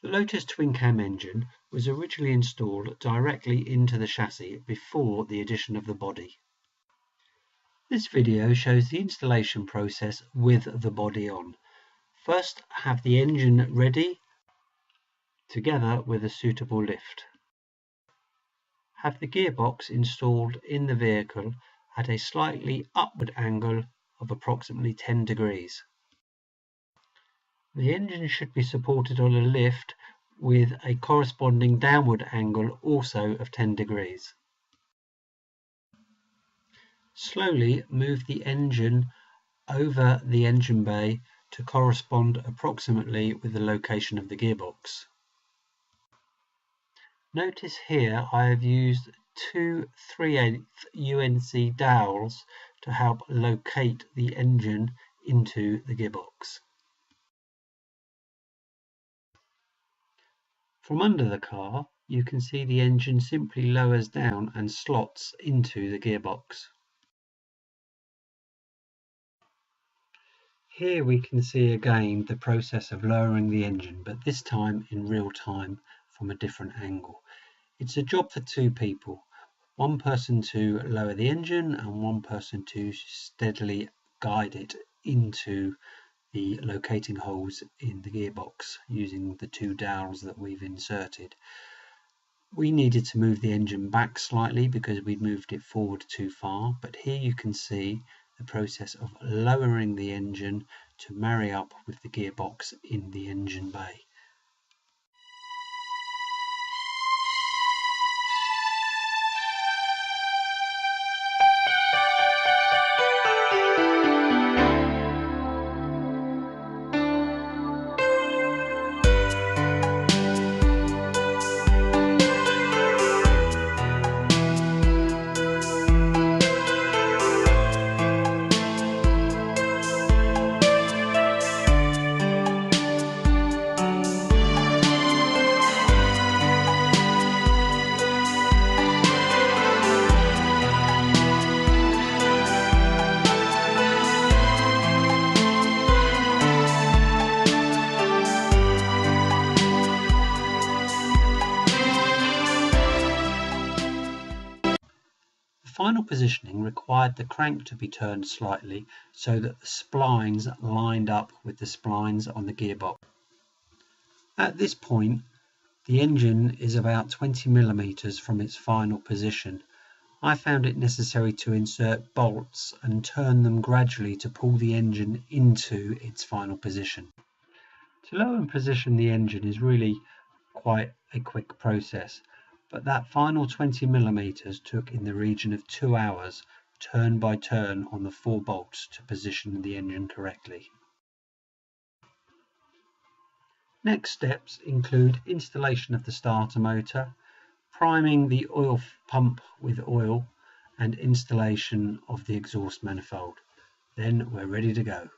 The Lotus twin-cam engine was originally installed directly into the chassis before the addition of the body. This video shows the installation process with the body on. First, have the engine ready together with a suitable lift. Have the gearbox installed in the vehicle at a slightly upward angle of approximately 10 degrees. The engine should be supported on a lift with a corresponding downward angle also of 10 degrees. Slowly move the engine over the engine bay to correspond approximately with the location of the gearbox. Notice here I have used two 3/8 UNC dowels to help locate the engine into the gearbox. From under the car, you can see the engine simply lowers down and slots into the gearbox. Here we can see again the process of lowering the engine, but this time in real time from a different angle. It's a job for two people, one person to lower the engine and one person to steadily guide it into the locating holes in the gearbox using the two dowels that we've inserted. We needed to move the engine back slightly because we'd moved it forward too far, but here you can see the process of lowering the engine to marry up with the gearbox in the engine bay. Final positioning required the crank to be turned slightly so that the splines lined up with the splines on the gearbox. At this point, the engine is about 20 millimeters from its final position. I found it necessary to insert bolts and turn them gradually to pull the engine into its final position. To lower and position the engine is really quite a quick process, but that final 20 millimeters took in the region of 2 hours, turn by turn on the 4 bolts to position the engine correctly. Next steps include installation of the starter motor, priming the oil pump with oil, and installation of the exhaust manifold. Then we're ready to go.